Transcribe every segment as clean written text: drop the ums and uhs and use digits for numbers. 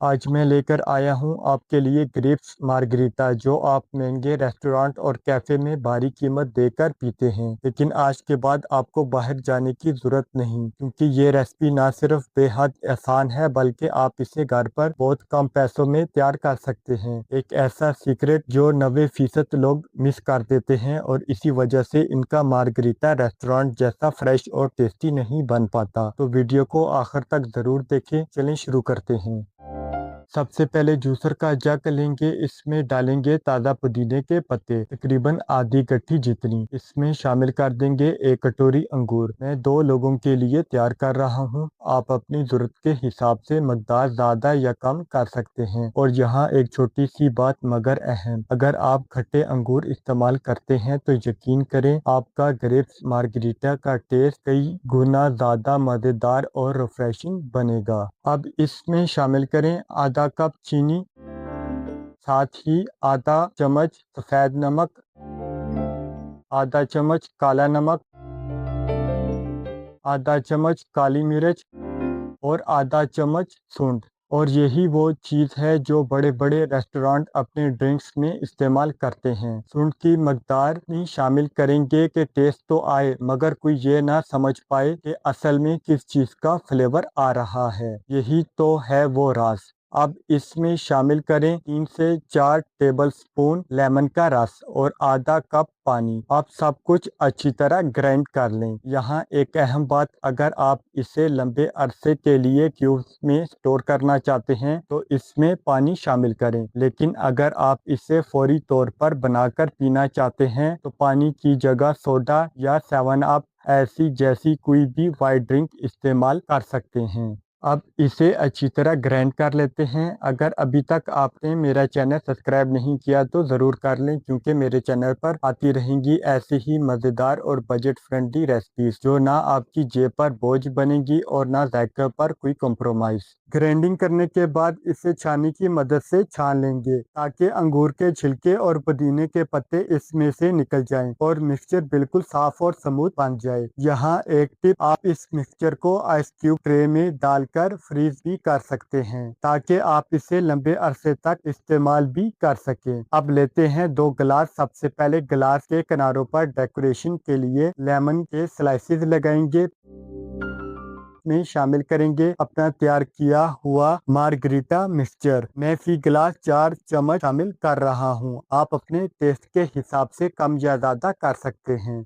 आज मैं लेकर आया हूँ आपके लिए ग्रेप्स मार्गरीटा, जो आप महंगे रेस्टोरेंट और कैफ़े में भारी कीमत देकर पीते हैं। लेकिन आज के बाद आपको बाहर जाने की ज़रूरत नहीं, क्योंकि ये रेसिपी ना सिर्फ बेहद आसान है, बल्कि आप इसे घर पर बहुत कम पैसों में तैयार कर सकते हैं। एक ऐसा सीक्रेट जो 90% लोग मिस कर देते हैं, और इसी वजह से इनका मार्गरीटा रेस्टोरेंट जैसा फ्रेश और टेस्टी नहीं बन पाता। तो वीडियो को आखिर तक ज़रूर देखें। चलें शुरू करते हैं। सबसे पहले जूसर का जग लेंगे। इसमें डालेंगे ताज़ा पुदीने के पत्ते, तकरीबन आधी गट्ठी जितनी। इसमें शामिल कर देंगे 1 कटोरी अंगूर। मैं 2 लोगों के लिए तैयार कर रहा हूँ। आप अपनी ज़रूरत के हिसाब से मकदार ज़्यादा या कम कर सकते हैं। और यहाँ एक छोटी सी बात मगर अहम, अगर आप खट्टे अंगूर इस्तेमाल करते हैं तो यकीन करें आपका ग्रेप्स मार्गरीटा का टेस्ट कई गुना ज़्यादा मज़ेदार और रिफ्रेशिंग बनेगा। अब इसमें शामिल करें आधा कप चीनी, साथ ही आधा चम्मच सफ़ेद नमक, आधा चम्मच काला नमक, आधा चम्मच काली मिर्च और आधा चम्मच सूंठ। और यही वो चीज़ है जो बड़े बड़े रेस्टोरेंट अपने ड्रिंक्स में इस्तेमाल करते हैं। सूंठ की मकदार नहीं शामिल करेंगे कि टेस्ट तो आए, मगर कोई ये ना समझ पाए कि असल में किस चीज़ का फ्लेवर आ रहा है। यही तो है वो राज। अब इसमें शामिल करें 3 से 4 टेबलस्पून लेमन का रस और आधा कप पानी। आप सब कुछ अच्छी तरह ग्राइंड कर लें। यहाँ एक अहम बात, अगर आप इसे लंबे अरसे के लिए क्यूब्स में स्टोर करना चाहते हैं तो इसमें पानी शामिल करें। लेकिन अगर आप इसे फौरी तौर पर बनाकर पीना चाहते हैं तो पानी की जगह सोडा या 7 अप ऐसी जैसी कोई भी वाइट ड्रिंक इस्तेमाल कर सकते हैं। अब इसे अच्छी तरह ग्राइंड कर लेते हैं। अगर अभी तक आपने मेरा चैनल सब्सक्राइब नहीं किया तो ज़रूर कर लें, क्योंकि मेरे चैनल पर आती रहेंगी ऐसी ही मज़ेदार और बजट फ्रेंडली रेसिपीज, जो ना आपकी जेब पर बोझ बनेगी और ना जायके पर कोई कॉम्प्रोमाइज़। ग्राइंडिंग करने के बाद इसे छानी की मदद से छान लेंगे, ताकि अंगूर के छिलके और पुदीने के पत्ते इसमें से निकल जाएं और मिक्सचर बिल्कुल साफ और स्मूथ बन जाए। यहाँ एक टिप, आप इस मिक्सचर को आइस क्यूब ट्रे में डालकर फ्रीज भी कर सकते हैं, ताकि आप इसे लंबे अरसे तक इस्तेमाल भी कर सकें। अब लेते हैं 2 गिलास। सबसे पहले गिलास के किनारों पर डेकोरेशन के लिए लेमन के स्लाइसेस लगाएंगे। में शामिल करेंगे अपना तैयार किया हुआ मार्गरीटा मिक्सचर। मैं फी गिलास 4 चम्मच शामिल कर रहा हूँ। आप अपने टेस्ट के हिसाब से कम या ज़्यादा कर सकते हैं।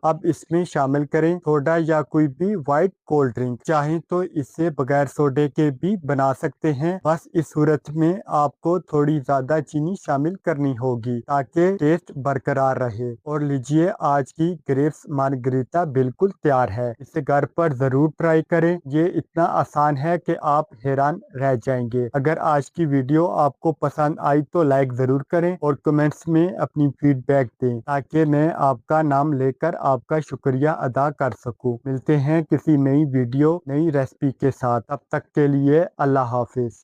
अब इसमें शामिल करें सोडा या कोई भी वाइट कोल्ड ड्रिंक। चाहें तो इसे बगैर सोडे के भी बना सकते हैं। बस इस सूरत में आपको थोड़ी ज्यादा चीनी शामिल करनी होगी, ताकि टेस्ट बरकरार रहे। और लीजिए, आज की ग्रेप्स मार्गरीटा बिल्कुल तैयार है। इसे घर पर जरूर ट्राई करें। ये इतना आसान है कि आप हैरान रह जाएंगे। अगर आज की वीडियो आपको पसंद आई तो लाइक जरूर करें और कमेंट्स में अपनी फीडबैक दें, ताकि मैं आपका नाम लेकर आपका शुक्रिया अदा कर सकूं। मिलते हैं किसी नई वीडियो नई रेसिपी के साथ। तब तक के लिए अल्लाह हाफिज।